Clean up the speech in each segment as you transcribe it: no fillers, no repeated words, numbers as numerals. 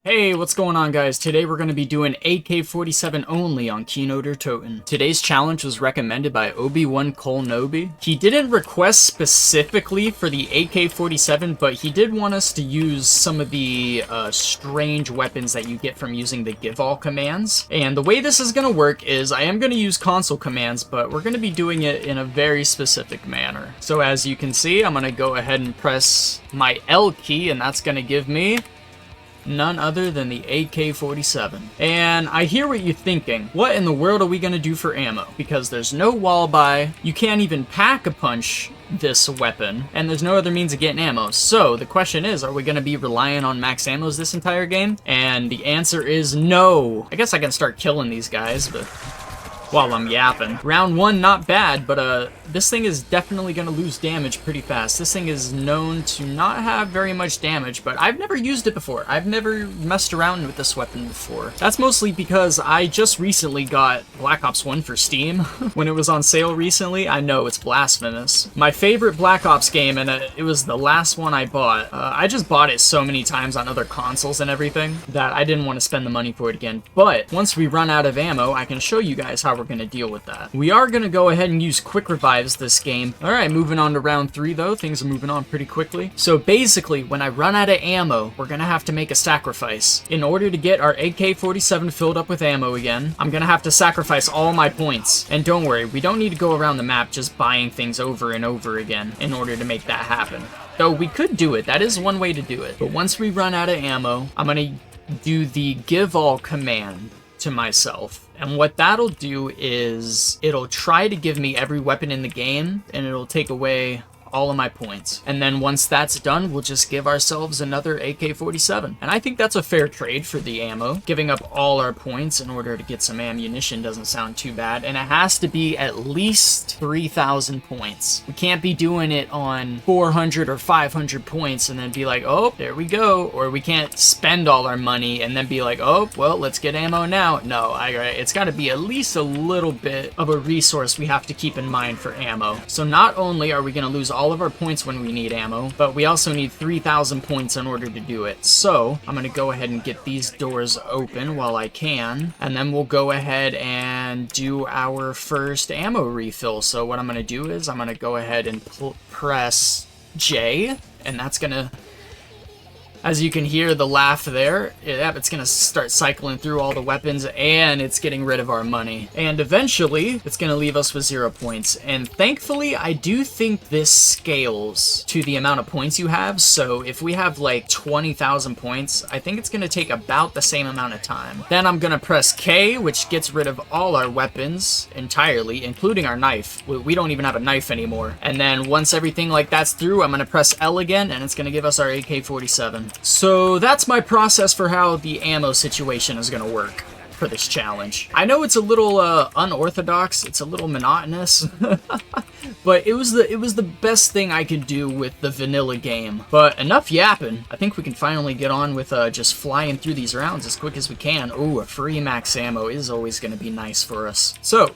Hey, what's going on, guys? Today we're going to be doing AK-47 only on Kino. Today's challenge was recommended by Obi-Wan Colnobi. He didn't request specifically for the AK-47, but he did want us to use some of the strange weapons that you get from using the give all commands. And the way this is going to work is I am going to use console commands, but we're going to be doing it in a very specific manner. So as you can see, I'm going to go ahead and press my L key, and that's going to give me none other than the AK-47. And I hear what you're thinking. What in the world are we gonna do for ammo? Because there's no wall buy, you can't even pack a punch this weapon, and there's no other means of getting ammo. So the question is, are we gonna be relying on max ammos this entire game? And the answer is no. I guess I can start killing these guys, but while I'm yapping. Round one, not bad, but this thing is definitely going to lose damage pretty fast. This thing is known to not have very much damage, but I've never used it before. I've never messed around with this weapon before. That's mostly because I just recently got Black Ops 1 for Steam when it was on sale recently. I know, it's blasphemous. My favorite Black Ops game, and it was the last one I bought. I just bought it so many times on other consoles and everything that I didn't want to spend the money for it again. But once we run out of ammo, I can show you guys how we're going to deal with that. We are going to go ahead and use quick revives this game. Alright, moving on to round 3 though. Things are moving on pretty quickly. So basically, when I run out of ammo, we're going to have to make a sacrifice. In order to get our AK-47 filled up with ammo again, I'm going to have to sacrifice all my points. And don't worry, we don't need to go around the map just buying things over and over again in order to make that happen. Though we could do it. That is one way to do it. But once we run out of ammo, I'm going to do the give all command to myself. And what that'll do is it'll try to give me every weapon in the game, and it'll take away all of my points. And then once that's done, we'll just give ourselves another AK-47. And I think that's a fair trade for the ammo. Giving up all our points in order to get some ammunition doesn't sound too bad. And it has to be at least 3,000 points. We can't be doing it on 400 or 500 points and then be like, oh, there we go. Or we can't spend all our money and then be like, oh, well, let's get ammo now. No, it's got to be at least a little bit of a resource we have to keep in mind for ammo. So not only are we going to lose all of our points when we need ammo, but we also need 3,000 points in order to do it. So I'm going to go ahead and get these doors open while I can, and then we'll go ahead and do our first ammo refill. So what I'm going to do is I'm going to go ahead and press J, and that's going to, as you can hear the laugh there, it's going to start cycling through all the weapons, and it's getting rid of our money. And eventually, it's going to leave us with 0 points. And thankfully, I do think this scales to the amount of points you have. So if we have like 20,000 points, I think it's going to take about the same amount of time. Then I'm going to press K, which gets rid of all our weapons entirely, including our knife. We don't even have a knife anymore. And then once everything like that's through, I'm going to press L again, and it's going to give us our AK-47. So that's my process for how the ammo situation is going to work for this challenge. I know it's a little unorthodox, it's a little monotonous, but it was the best thing I could do with the vanilla game. But enough yapping. I think we can finally get on with just flying through these rounds as quick as we can. Ooh, a free max ammo is always going to be nice for us. So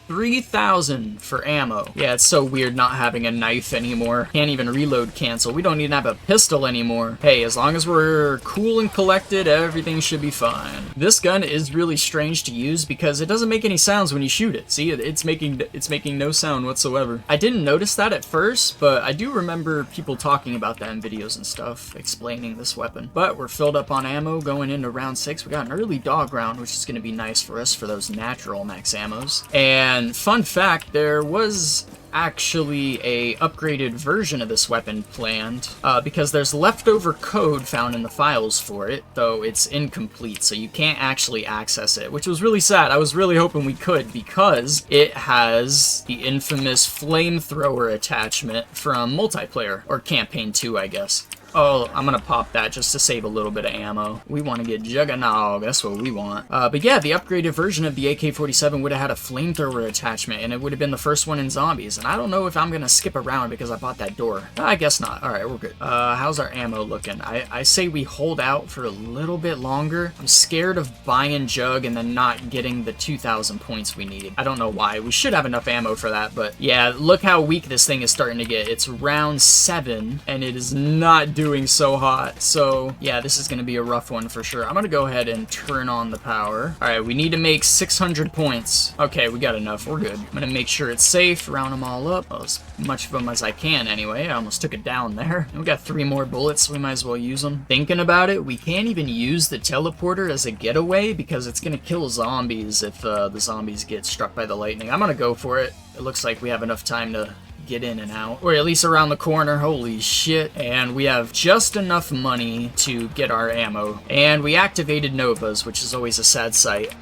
3,000 for ammo. Yeah, it's so weird not having a knife anymore. Can't even reload cancel. We don't even have a pistol anymore. Hey, as long as we're cool and collected, everything should be fine. This gun is really strange to use because it doesn't make any sounds when you shoot it. See, it's making no sound whatsoever. I didn't notice that at first, but I do remember people talking about that in videos and stuff, explaining this weapon. But we're filled up on ammo going into round 6. We got an early dog round, which is going to be nice for us for those natural max ammos. And fun fact, there was actually a upgraded version of this weapon planned because there's leftover code found in the files for it, though it's incomplete, so you can't actually access it, which was really sad. I was really hoping we could because it has the infamous flamethrower attachment from multiplayer, or campaign 2, I guess. Oh, I'm gonna pop that just to save a little bit of ammo. We want to get Juggernaut, that's what we want. But yeah, the upgraded version of the AK-47 would have had a flamethrower attachment, and it would have been the first one in Zombies. And I don't know if I'm gonna skip around because I bought that door. I guess not. Alright, we're good. How's our ammo looking? I say we hold out for a little bit longer. I'm scared of buying Jug and then not getting the 2,000 points we need. I don't know why. We should have enough ammo for that, but yeah, look how weak this thing is starting to get. It's round 7, and it is not doing doing so hot. So yeah, this is gonna be a rough one for sure. I'm gonna go ahead and turn on the power. All right, we need to make 600 points. Okay, we got enough. We're good. I'm gonna make sure it's safe, round them all up. Well, as much of them as I can anyway. I almost took it down there. And we got 3 more bullets, so we might as well use them. Thinking about it, we can't even use the teleporter as a getaway because it's gonna kill zombies if the zombies get struck by the lightning. I'm gonna go for it. It looks like we have enough time to get in and out, or at least around the corner. Holy shit. And we have just enough money to get our ammo. And we activated Novas, which is always a sad sight.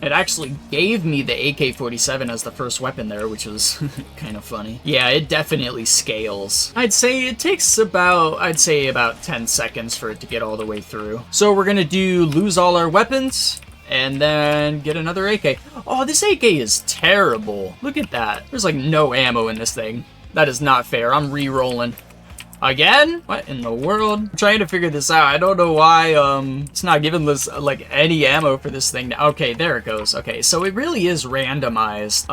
It actually gave me the AK-47 as the first weapon there, which was kind of funny. Yeah, it definitely scales. I'd say it takes about 10 seconds for it to get all the way through. So we're gonna lose all our weapons, and then get another AK. Oh, this AK is terrible. Look at that. There's like no ammo in this thing. That is not fair. I'm re-rolling. Again? What in the world? I'm trying to figure this out. I don't know why it's not giving this like any ammo for this thing. Okay, there it goes. Okay, so it really is randomized.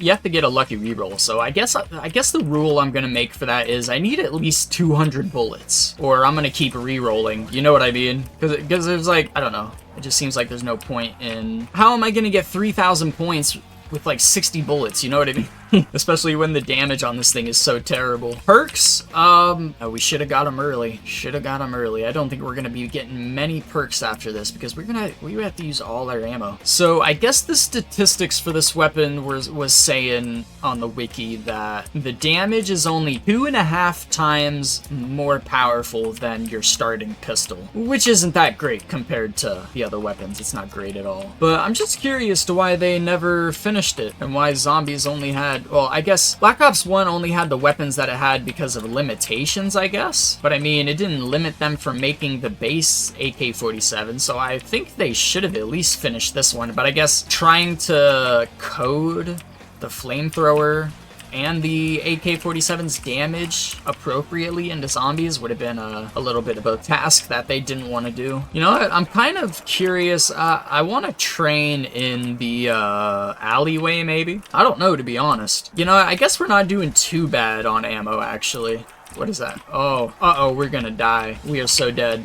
You have to get a lucky reroll. So I guess the rule I'm gonna make for that is I need at least 200 bullets, or I'm gonna keep re-rolling. You know what I mean? Because it's like, I don't know. It just seems like there's no point in... How am I gonna get 3,000 points with like 60 bullets? You know what I mean? Especially when the damage on this thing is so terrible. Perks? Oh, we should have got them early. Should have got them early. I don't think we're gonna be getting many perks after this because we have to use all our ammo. So I guess the statistics for this weapon was saying on the wiki that the damage is only 2.5 times more powerful than your starting pistol, which isn't that great compared to the other weapons. It's not great at all. But I'm just curious to why they never finished it and why zombies only had... Well, I guess Black Ops 1 only had the weapons that it had because of limitations, I guess. But I mean, it didn't limit them from making the base AK-47, so I think they should have at least finished this one. But I guess trying to code the flamethrower and the AK-47's damage appropriately into zombies would have been a little bit of a task that they didn't want to do. You know what? I'm kind of curious. I want to train in the alleyway, maybe? I don't know, to be honest. You know, I guess we're not doing too bad on ammo, actually. What is that? Oh, uh-oh, we're gonna die. We are so dead.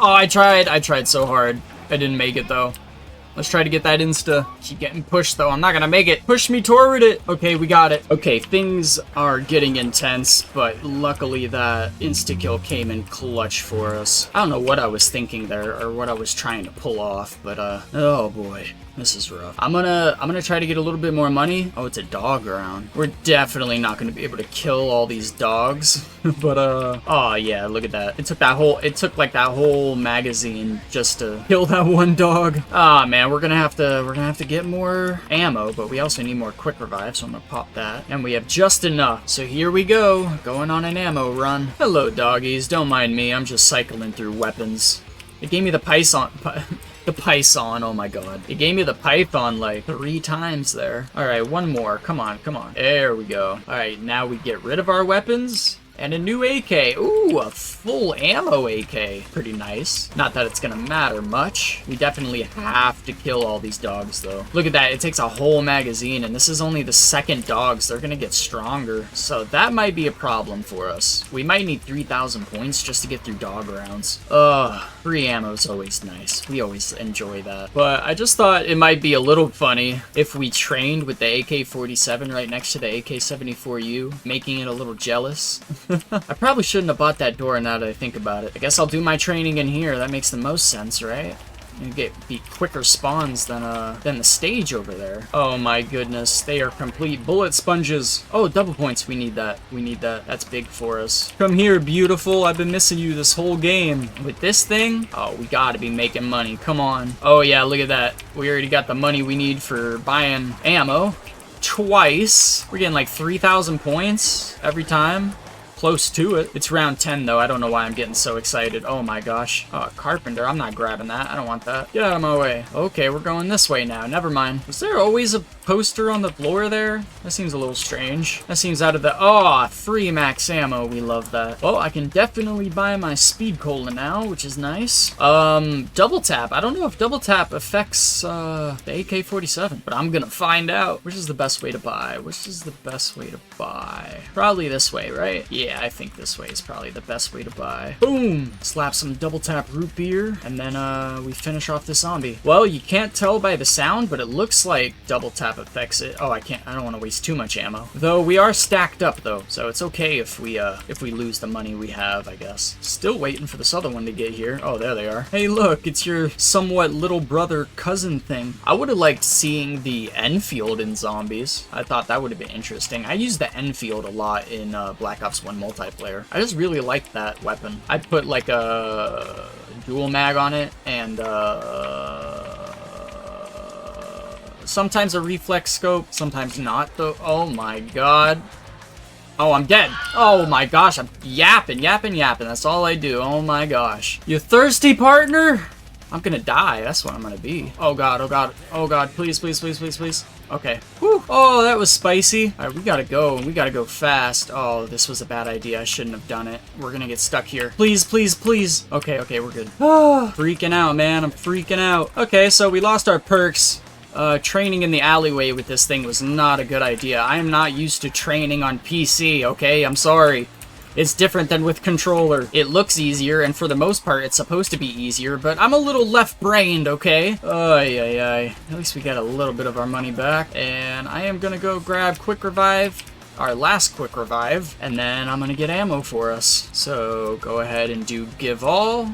Oh, I tried so hard. I didn't make it, though. Let's try to get that insta. Keep getting pushed, though. I'm not gonna make it. Push me toward it. Okay, we got it. Okay, things are getting intense, but luckily that insta-kill came in clutch for us. I don't know what I was thinking there, or what I was trying to pull off, but, oh boy. This is rough. I'm gonna try to get a little bit more money. Oh, it's a dog round. We're definitely not gonna be able to kill all these dogs. But oh yeah, look at that. It took like that whole magazine just to kill that one dog. Ah man, we're gonna have to get more ammo, but we also need more quick revive, so I'm gonna pop that. And we have just enough. So here we go, going on an ammo run. Hello doggies, don't mind me, I'm just cycling through weapons. It gave me the Python. The Python, oh my god. It gave me the Python like 3 times there. Alright, one more. Come on, come on. There we go. Alright, now we get rid of our weapons. And a new AK. Ooh, a full ammo AK. Pretty nice. Not that it's gonna matter much. We definitely have to kill all these dogs, though. Look at that. It takes a whole magazine, and this is only the second dogs. They're gonna get stronger. So that might be a problem for us. We might need 3,000 points just to get through dog rounds. Ugh. Free ammo is always nice. We always enjoy that. But I just thought it might be a little funny if we trained with the AK-47 right next to the AK-74U, making it a little jealous. I probably shouldn't have bought that door now that I think about it. I guess I'll do my training in here. That makes the most sense, right? You be quicker spawns than the stage over there. Oh my goodness, they are complete bullet sponges. Oh, double points. We need that. We need that. That's big for us. Come here, beautiful. I've been missing you this whole game. With this thing, oh, we gotta be making money. Come on. Oh yeah, look at that. We already got the money we need for buying ammo. Twice. We're getting like 3,000 points every time. Close to it. It's round 10 though. I don't know why I'm getting so excited. Oh my gosh. Oh, carpenter. I'm not grabbing that. I don't want that. Get out of my way. Okay, we're going this way now. Never mind. Was there always a poster on the floor there? That seems a little strange. That seems out of the... Oh, 3 max ammo. We love that. Well, I can definitely buy my speed cola now, which is nice. Double tap. I don't know if double tap affects the AK-47, but I'm gonna find out. Which is the best way to buy? Which is the best way to buy? Probably this way, right? Yeah, I think this way is probably the best way to buy. Boom! Slap some double tap root beer, and then we finish off the zombie. Well, you can't tell by the sound, but it looks like double tap affects it. Oh, I don't want to waste too much ammo. Though we are stacked up though, so it's okay if we lose the money we have, I guess. Still waiting for this other one to get here. Oh, there they are. Hey, look, it's your somewhat little brother cousin thing. I would have liked seeing the Enfield in zombies. I thought that would have been interesting. I use the Enfield a lot in Black Ops 1 multiplayer. I just really liked that weapon. I'd put like a dual mag on it and sometimes a reflex scope, sometimes not though. Oh my god. Oh, I'm dead. Oh my gosh, I'm yapping. That's all I do. Oh my gosh. You thirsty, partner? I'm gonna die. That's what I'm gonna be. Oh god, oh god, oh god. Please. Okay. Whew. Oh, that was spicy. All right, we gotta go, and we gotta go fast. Oh, this was a bad idea. I shouldn't have done it. We're gonna get stuck here. Please. Okay, we're good. Freaking out, man. I'm freaking out. Okay, so we lost our perks. Training in the alleyway with this thing was not a good idea. I am not used to training on PC, okay? I'm sorry. It's different than with controller. It looks easier, and for the most part, it's supposed to be easier, but I'm a little left-brained, okay? Ay. At least we got a little bit of our money back, and I am gonna go grab quick revive, our last quick revive, and then I'm gonna get ammo for us. So, go ahead and do give all.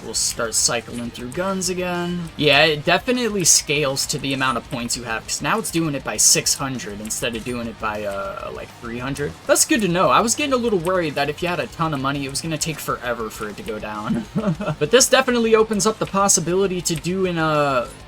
We'll start cycling through guns again. Yeah, it definitely scales to the amount of points you have, because now it's doing it by 600 instead of doing it by, like 300. That's good to know. I was getting a little worried that if you had a ton of money, it was going to take forever for it to go down. But this definitely opens up the possibility to do in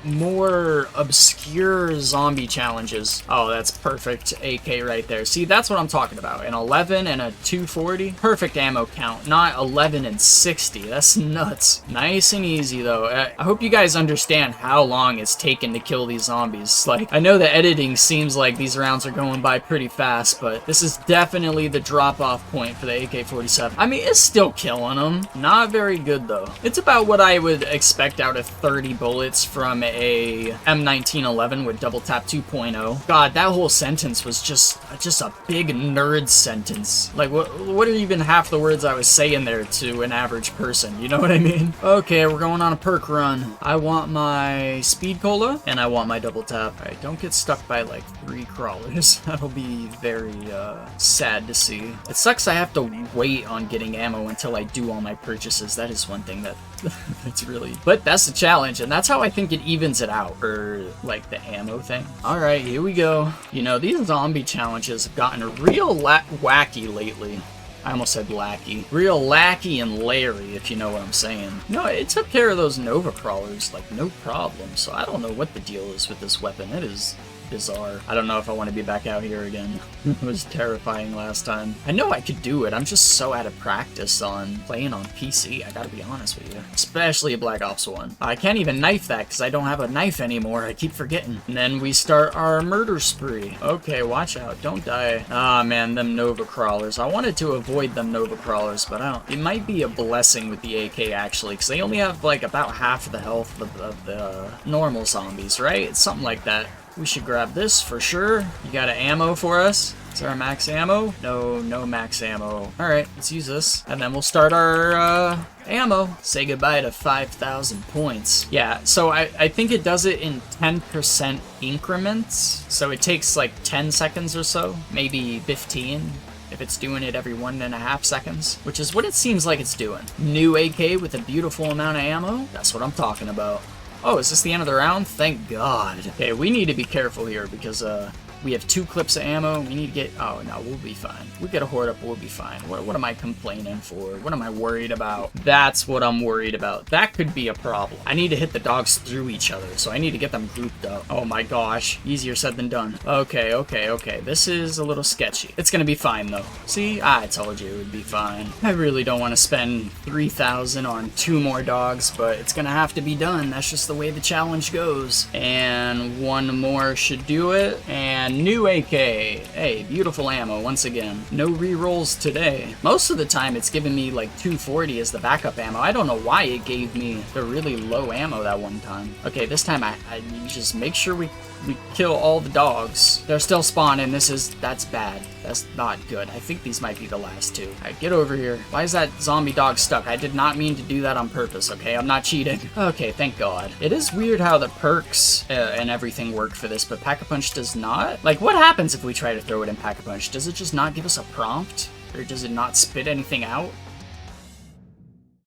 more obscure zombie challenges. Oh, that's perfect AK right there. See, that's what I'm talking about. An 11 and a 240. Perfect ammo count, not 11 and 60. That's nuts. Nice and easy, though. I hope you guys understand how long it's taken to kill these zombies. Like, I know the editing seems like these rounds are going by pretty fast, but this is definitely the drop-off point for the AK-47. I mean, it's still killing them. Not very good, though. It's about what I would expect out of 30 bullets from a M1911 with double tap 2.0. God, that whole sentence was just a big nerd sentence. Like, what are even half the words I was saying there to an average person? You know what I mean? Okay, we're going on a perk run. I want my speed cola, and I want my double tap. Alright, don't get stuck by like 3 crawlers. That'll be very sad to see. It sucks I have to wait on getting ammo until I do all my purchases. That is one thing that's really... But that's the challenge, and that's how I think it evens it out for like the ammo thing. Alright, here we go. You know, these zombie challenges have gotten real wacky lately. I almost said lackey. Real lackey and Larry, if you know what I'm saying. No, it took care of those Nova crawlers, like, no problem. So I don't know what the deal is with this weapon. It is bizarre. I don't know if I want to be back out here again. It was terrifying last time. I know I could do it. I'm just so out of practice on playing on PC. I gotta be honest with you. Especially Black Ops 1. I can't even knife that because I don't have a knife anymore. I keep forgetting. And then we start our murder spree. Okay, watch out. Don't die. Ah, man, them Nova crawlers. I wanted to avoid them Nova crawlers, but I don't. It might be a blessing with the AK, actually, because they only have, like, about half of the health of the normal zombies, right? It's something like that. We should grab this for sure. You got an ammo for us? Is there a max ammo? No max ammo. Alright, let's use this. And then we'll start our ammo. Say goodbye to 5,000 points. Yeah, so I think it does it in 10% increments. So it takes like 10 seconds or so, maybe 15. If it's doing it every 1.5 seconds, which is what it seems like it's doing. New AK with a beautiful amount of ammo. That's what I'm talking about. Oh, is this the end of the round? Thank God. Okay, we need to be careful here because We have 2 clips of ammo. We need to get... Oh, no, we'll be fine. We get a horde up, we'll be fine. What am I complaining for? What am I worried about? That's what I'm worried about. That could be a problem. I need to hit the dogs through each other, so I need to get them grouped up. Oh my gosh. Easier said than done. Okay, okay, okay. This is a little sketchy. It's gonna be fine, though. See? I told you it would be fine. I really don't want to spend 3,000 on 2 more dogs, but it's gonna have to be done. That's just the way the challenge goes. And 1 more should do it. And new AK. Hey, beautiful ammo once again. No re-rolls today. Most of the time it's giving me like 240 as the backup ammo. I don't know why it gave me the really low ammo that one time. Okay, this time I just make sure we kill all the dogs. They're still spawning. That's bad. That's not good. I think these might be the last 2. Alright, get over here. Why is that zombie dog stuck? I did not mean to do that on purpose, okay? I'm not cheating. Okay, thank God. It is weird how the perks and everything work for this, but Pack-a-Punch does not. Like, what happens if we try to throw it in Pack-a-Punch? Does it just not give us a prompt? Or does it not spit anything out?